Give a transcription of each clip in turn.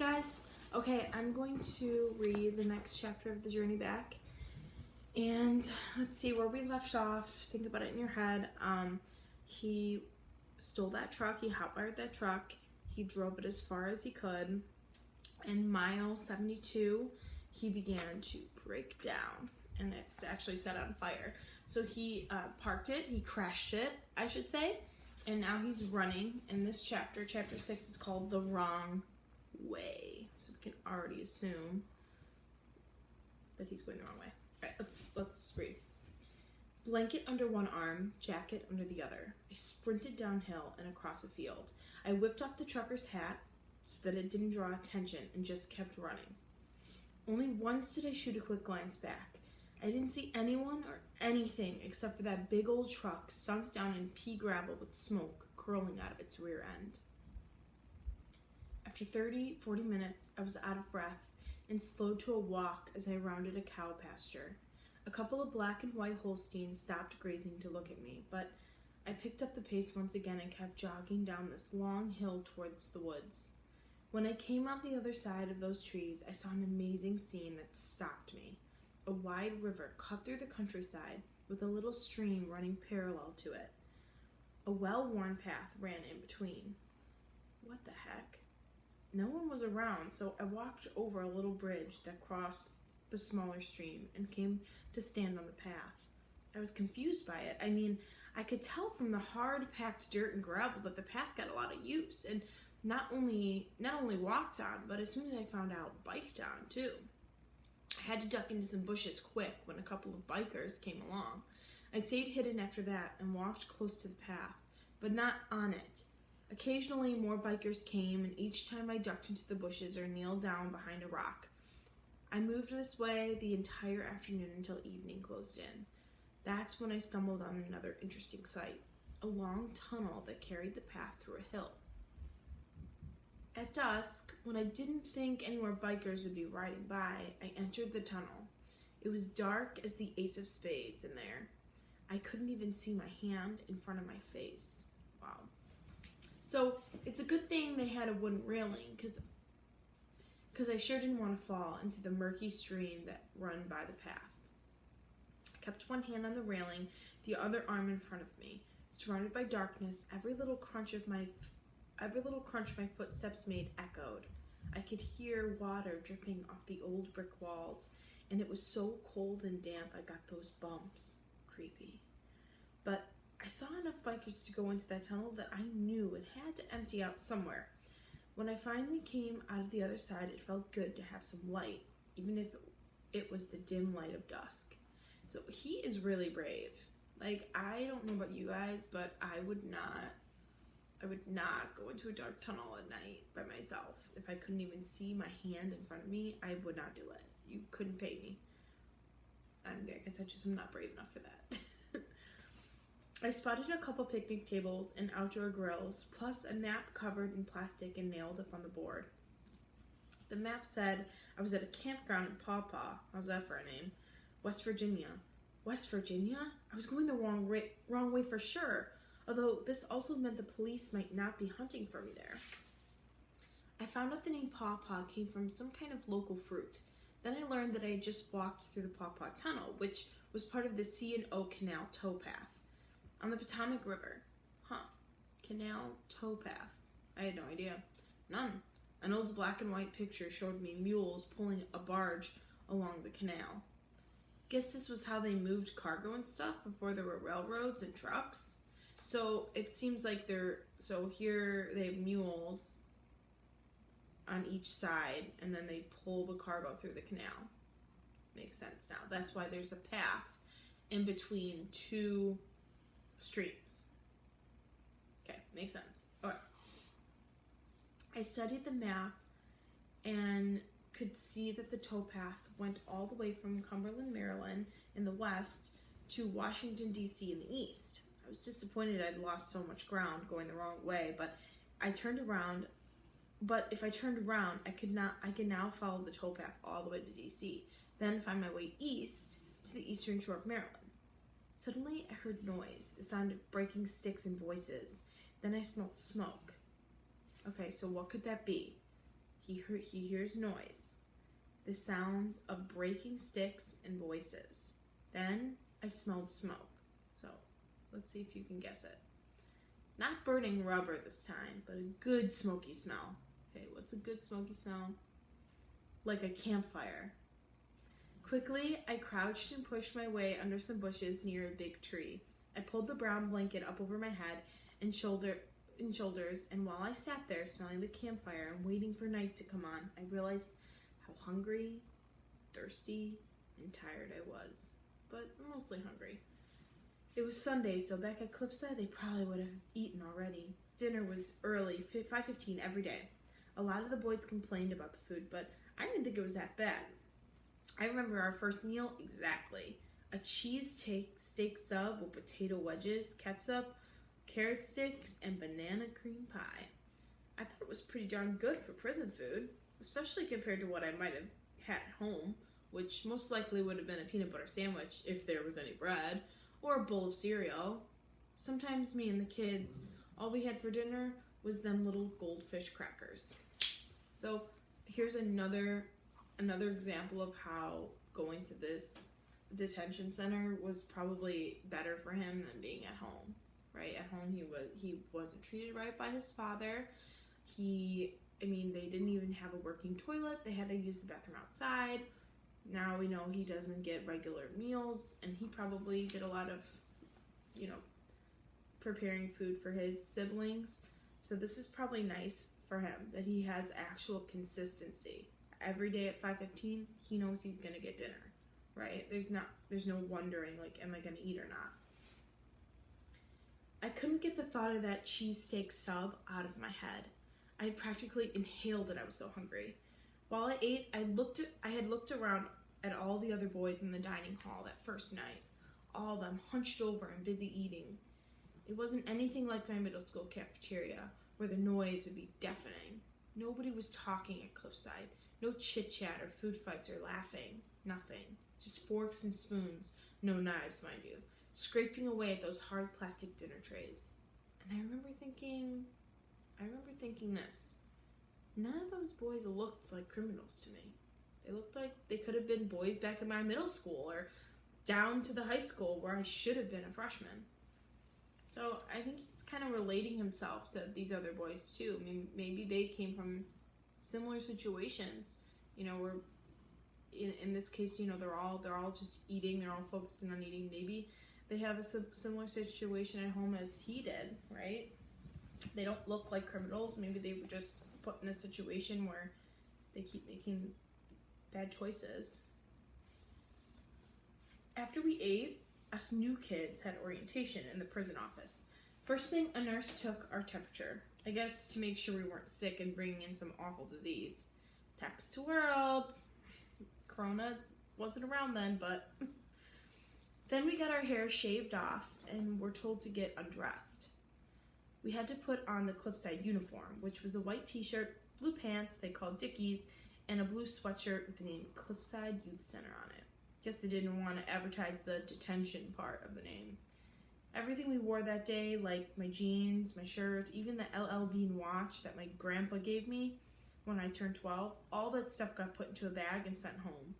guys. Okay, I'm going to read the next chapter of The Journey Back. And let's see where we left off. Think about it in your head. He stole that truck. He hotwired that truck. He drove it as far as he could. And mile 72, he began to break down. And it's actually set on fire. So he parked it. He crashed it, I should say. And now he's running. And this chapter, chapter 6, is called The Wrong Way. So we can already assume that he's going the wrong way. All right, let's read. Blanket under one arm, jacket under the other. I sprinted downhill and across a field. I whipped off the trucker's hat so that it didn't draw attention and just kept running. Only once did I shoot a quick glance back. I didn't see anyone or anything except for that big old truck sunk down in pea gravel with smoke curling out of its rear end. After 40 minutes, I was out of breath and slowed to a walk as I rounded a cow pasture. A couple of black and white Holsteins stopped grazing to look at me, but I picked up the pace once again and kept jogging down this long hill towards the woods. When I came out the other side of those trees, I saw an amazing scene that stopped me. A wide river cut through the countryside with a little stream running parallel to it. A well-worn path ran in between. What the heck? No one was around, so I walked over a little bridge that crossed the smaller stream and came to stand on the path. I was confused by it. I mean, I could tell from the hard-packed dirt and gravel that the path got a lot of use, and not only walked on, but as soon as I found out, biked on too. I had to duck into some bushes quick when a couple of bikers came along. I stayed hidden after that and walked close to the path, but not on it. Occasionally more bikers came, and each time I ducked into the bushes or kneeled down behind a rock. I moved this way the entire afternoon until evening closed in. That's when I stumbled on another interesting sight, a long tunnel that carried the path through a hill. At dusk, when I didn't think any more bikers would be riding by, I entered the tunnel. It was dark as the ace of spades in there. I couldn't even see my hand in front of my face. Wow. So it's a good thing they had a wooden railing, because I sure didn't want to fall into the murky stream that ran by the path. I kept one hand on the railing, the other arm in front of me. Surrounded by darkness, every little crunch my footsteps made echoed. I could hear water dripping off the old brick walls, and it was so cold and damp I got those bumps. Creepy. But I saw enough bikers to go into that tunnel that I knew it had to empty out somewhere. When I finally came out of the other side, it felt good to have some light, even if it was the dim light of dusk. So he is really brave. Like, I don't know about you guys, but I would not go into a dark tunnel at night by myself. If I couldn't even see my hand in front of me, I would not do it. You couldn't pay me. I guess I just am not brave enough for that. I spotted a couple picnic tables and outdoor grills, plus a map covered in plastic and nailed up on the board. The map said I was at a campground in Paw Paw. How's that for a name? West Virginia. West Virginia? I was going the wrong way for sure. Although this also meant the police might not be hunting for me there. I found out the name Paw Paw came from some kind of local fruit. Then I learned that I had just walked through the Paw Paw Tunnel, which was part of the C&O Canal towpath on the Potomac River. Canal towpath. I had no idea. None. An old black and white picture showed me mules pulling a barge along the canal. Guess this was how they moved cargo and stuff before there were railroads and trucks. So it seems like here they have mules on each side, and then they pull the cargo through the canal. Makes sense now. That's why there's a path in between two streams. Okay, makes sense. Okay. I studied the map and could see that the towpath went all the way from Cumberland, Maryland in the west to Washington, D.C. in the east. I was disappointed I'd lost so much ground going the wrong way, but I turned around. But if I turned around, I could now follow the towpath all the way to D.C., then find my way east to the eastern shore of Maryland. Suddenly, I heard noise, the sound of breaking sticks and voices. Then I smelled smoke. Okay, so what could that be? He hears noise, the sounds of breaking sticks and voices. Then I smelled smoke. So let's see if you can guess it. Not burning rubber this time, but a good smoky smell. Okay, what's a good smoky smell? Like a campfire. Quickly, I crouched and pushed my way under some bushes near a big tree. I pulled the brown blanket up over my head and shoulders, and while I sat there smelling the campfire and waiting for night to come on, I realized how hungry, thirsty, and tired I was, but mostly hungry. It was Sunday, so back at Cliffside, they probably would have eaten already. Dinner was early, 5:15 every day. A lot of the boys complained about the food, but I didn't think it was that bad. I remember our first meal exactly. A cheese steak sub with potato wedges, ketchup, carrot sticks, and banana cream pie. I thought it was pretty darn good for prison food, especially compared to what I might have had at home, which most likely would have been a peanut butter sandwich if there was any bread, or a bowl of cereal. Sometimes me and the kids, all we had for dinner was them little goldfish crackers. So here's another example of how going to this detention center was probably better for him than being at home. Right? At home he wasn't treated right by his father. They didn't even have a working toilet. They had to use the bathroom outside. Now we know he doesn't get regular meals, and he probably did a lot of, preparing food for his siblings. So this is probably nice for him that he has actual consistency. Every day at 5:15, he knows he's gonna get dinner, right? There's no wondering, like, am I gonna eat or not? I couldn't get the thought of that cheesesteak sub out of my head. I practically inhaled it. I was so hungry. While I ate, I had looked around at all the other boys in the dining hall that first night, all of them hunched over and busy eating. It wasn't anything like my middle school cafeteria, where the noise would be deafening. Nobody was talking at Cliffside. No chit-chat or food fights or laughing. Nothing. Just forks and spoons. No knives, mind you. Scraping away at those hard plastic dinner trays. And I remember thinking this. None of those boys looked like criminals to me. They looked like they could have been boys back in my middle school or down to the high school where I should have been a freshman. So I think he's kind of relating himself to these other boys too. I mean, maybe they came from similar situations, where in this case, they're all just eating, they're all focusing on eating. Maybe they have a similar situation at home as he did, right? They don't look like criminals. Maybe they were just put in a situation where they keep making bad choices. After we ate, us new kids had orientation in the prison office. First thing, a nurse took our temperature. I guess to make sure we weren't sick and bringing in some awful disease. Text to world. Corona wasn't around then, but... Then we got our hair shaved off and were told to get undressed. We had to put on the Cliffside uniform, which was a white t-shirt, blue pants they called Dickies, and a blue sweatshirt with the name Cliffside Youth Center on it. Guess they didn't want to advertise the detention part of the name. Everything we wore that day, like my jeans, my shirt, even the LL Bean watch that my grandpa gave me when I turned 12, all that stuff got put into a bag and sent home.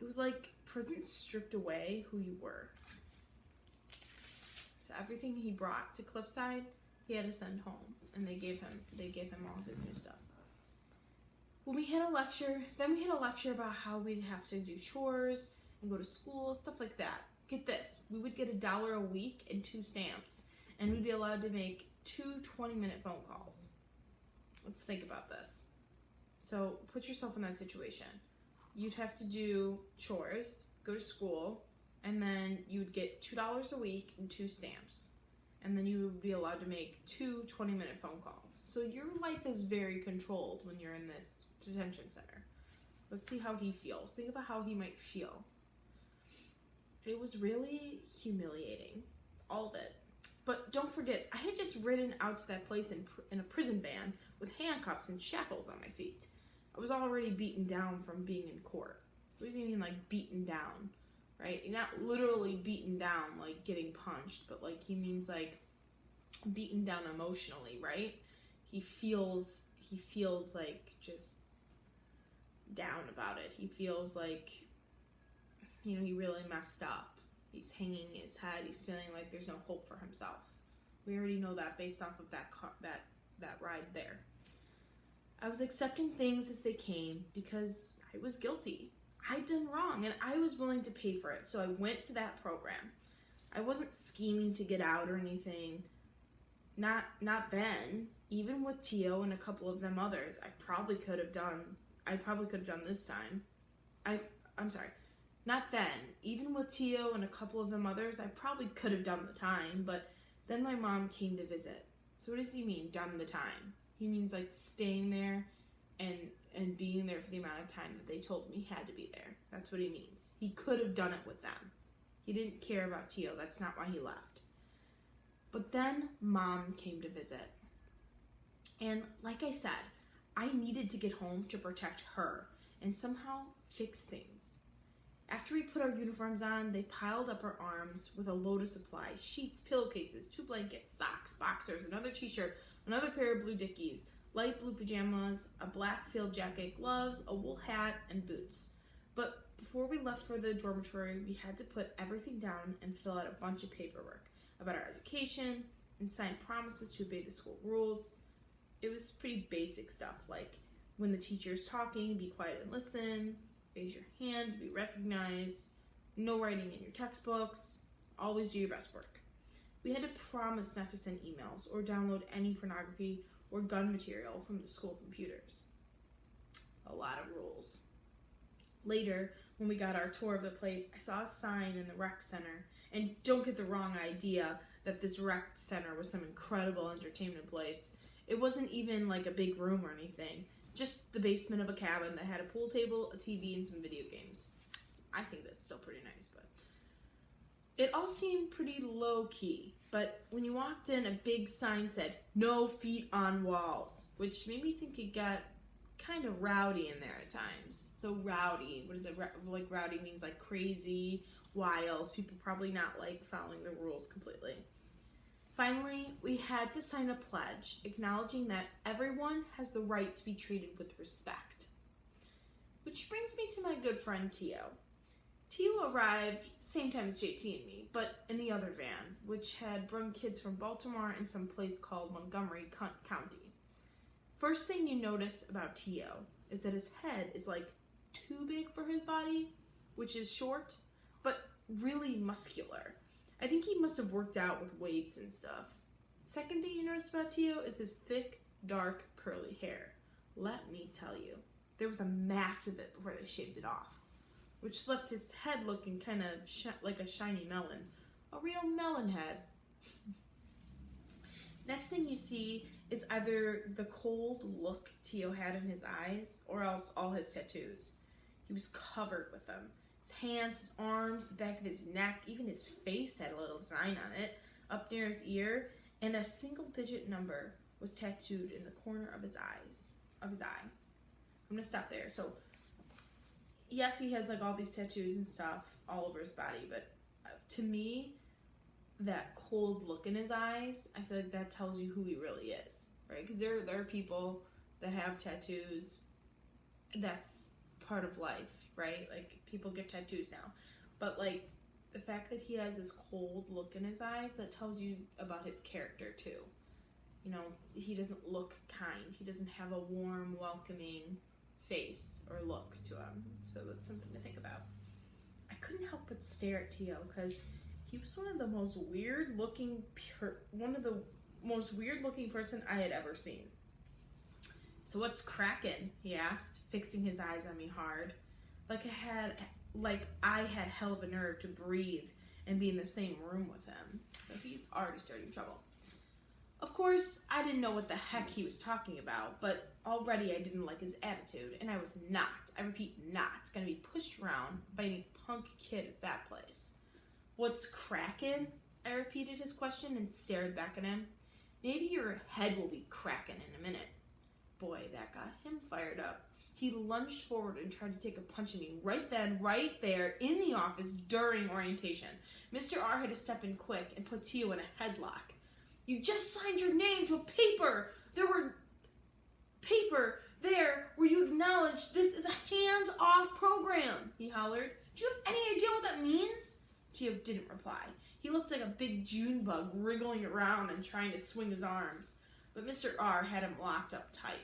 It was like prison stripped away who you were. So everything he brought to Cliffside, he had to send home, and they gave him all of his new stuff. When we had a lecture, about how we'd have to do chores and go to school, stuff like that. Get this, we would get $1 a week and 2 stamps, and we'd be allowed to make 2 20-minute phone calls. Let's think about this. So put yourself in that situation. You'd have to do chores, go to school, and then you would get $2 a week and 2 stamps. And then you would be allowed to make 2 20-minute phone calls. So your life is very controlled when you're in this detention center. Let's see how he feels. Think about how he might feel. It was really humiliating, all of it. But don't forget, I had just ridden out to that place in a prison van with handcuffs and shackles on my feet. I was already beaten down from being in court. What does he mean, like, beaten down, right? Not literally beaten down, like getting punched, but like he means like beaten down emotionally, right? He feels like just down about it. He feels like, he really messed up. He's hanging his head. He's feeling like there's no hope for himself. We already know that based off of that ride there. I was accepting things as they came because I was guilty. I'd done wrong, and I was willing to pay for it, so I went to that program. I wasn't scheming to get out or anything. Not then. Even with Tio and a couple of them others, I probably could have done this time. I'm sorry. Not then. Even with Tio and a couple of them others, I probably could have done the time, but then my mom came to visit. So what does he mean, done the time? He means like staying there and being there for the amount of time that they told him he had to be there. That's what he means. He could have done it with them. He didn't care about Tio. That's not why he left. But then Mom came to visit. And like I said, I needed to get home to protect her and somehow fix things. After we put our uniforms on, they piled up our arms with a load of supplies: sheets, pillowcases, 2 blankets, socks, boxers, another t-shirt, another pair of blue dickies, light blue pajamas, a black field jacket, gloves, a wool hat, and boots. But before we left for the dormitory, we had to put everything down and fill out a bunch of paperwork about our education and sign promises to obey the school rules. It was pretty basic stuff, like when the teacher's talking, be quiet and listen, raise your hand to be recognized, no writing in your textbooks, always do your best work. We had to promise not to send emails or download any pornography or gun material from the school computers. A lot of rules. Later, when we got our tour of the place, I saw a sign in the rec center, and don't get the wrong idea that this rec center was some incredible entertainment place. It wasn't even like a big room or anything, just the basement of a cabin that had a pool table, a TV, and some video games. I think that's still pretty nice, but it all seemed pretty low-key. But when you walked in, a big sign said, "No feet on walls," which made me think it got kind of rowdy in there at times. So rowdy, what is it? Like rowdy means like crazy, wild, people probably not like following the rules completely. Finally, we had to sign a pledge acknowledging that everyone has the right to be treated with respect. Which brings me to my good friend Tio. Tio arrived same time as JT and me, but in the other van, which had brought kids from Baltimore and some place called Montgomery County. First thing you notice about Tio is that his head is like too big for his body, which is short, but really muscular. I think he must have worked out with weights and stuff. Second thing you notice about Tio is his thick, dark, curly hair. Let me tell you, there was a mass of it before they shaved it off, which left his head looking kind of like a shiny melon. A real melon head. Next thing you see is either the cold look Tio had in his eyes or else all his tattoos. He was covered with them. His hands, his arms, the back of his neck, even his face had a little design on it, up near his ear, and a single-digit number was tattooed in the corner of his eye. I'm gonna stop there. So, yes, he has like all these tattoos and stuff all over his body, but to me, that cold look in his eyes, I feel like that tells you who he really is, right? Because there are people that have tattoos. That's part of life, right? Like, people get tattoos now. But, like, the fact that he has this cold look in his eyes, that tells you about his character, too. You know, he doesn't look kind. He doesn't have a warm, welcoming face or look to him. So that's something to think about. I couldn't help but stare at Tio, because he was one of the most weird-looking person I had ever seen. "So what's crackin'?" he asked, fixing his eyes on me hard. Like I had hell of a nerve to breathe and be in the same room with him. So he's already starting trouble. Of course, I didn't know what the heck he was talking about, but already I didn't like his attitude, and I was not, I repeat, not gonna be pushed around by any punk kid at that place. "What's crackin'?" I repeated his question and stared back at him. "Maybe your head will be crackin' in a minute." Boy, that got him fired up. He lunged forward and tried to take a punch at me right then, right there, in the office during orientation. Mr. R had to step in quick and put Tio in a headlock. "You just signed your name to a paper! There were paper there where you acknowledge this is a hands-off program, he hollered. Do you have any idea what that means? Tio didn't reply. He looked like a big June bug wriggling around and trying to swing his arms, but Mr. R had him locked up tight.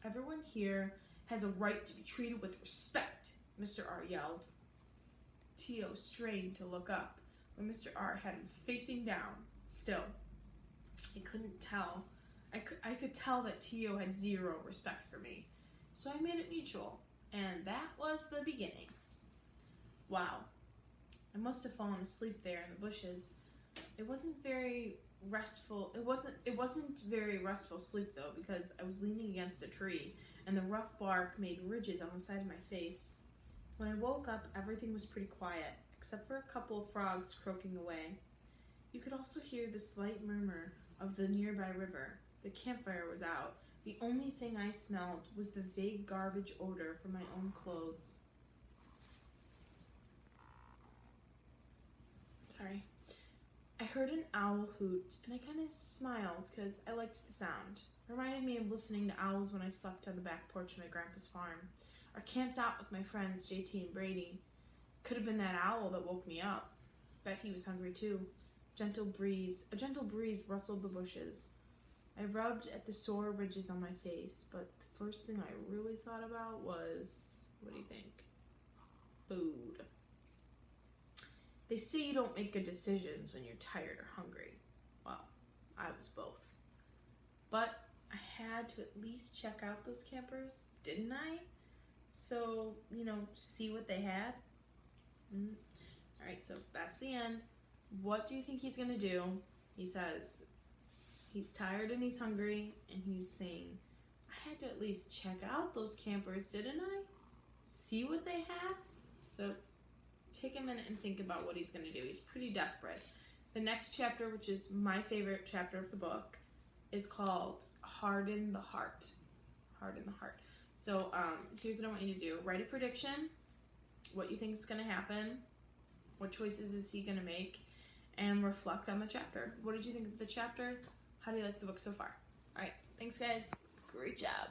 Everyone here has a right to be treated with respect, Mr. R yelled. Tio strained to look up, but Mr. R had him facing down, still. I couldn't tell. I could tell that Tio had zero respect for me, so I made it mutual, and that was the beginning. Wow. I must have fallen asleep there in the bushes. It wasn't very restful. It wasn't very restful sleep though, because I was leaning against a tree and the rough bark made ridges on the side of my face. When I woke up, everything was pretty quiet, except for a couple of frogs croaking away. You could also hear the slight murmur of the nearby river. The campfire was out. The only thing I smelled was the vague garbage odor from my own clothes. Sorry. I heard an owl hoot, and I kind of smiled because I liked the sound. It reminded me of listening to owls when I slept on the back porch of my grandpa's farm, or camped out with my friends JT and Brady. Could have been that owl that woke me up. Bet he was hungry too. A gentle breeze rustled the bushes. I rubbed at the sore ridges on my face, but the first thing I really thought about was, what do you think? Food. They say you don't make good decisions when you're tired or hungry. Well, I was both. But I had to at least check out those campers, didn't I? So, see what they had. Alright, so that's the end. What do you think he's going to do? He says he's tired and he's hungry, and he's saying, I had to at least check out those campers, didn't I? See what they had? So take a minute and think about what he's going to do. He's pretty desperate. The next chapter, which is my favorite chapter of the book, is called Harden the Heart. Harden the Heart. So here's what I want you to do. Write a prediction, what you think is going to happen, what choices is he going to make, and reflect on the chapter. What did you think of the chapter? How do you like the book so far? All right. Thanks, guys. Great job.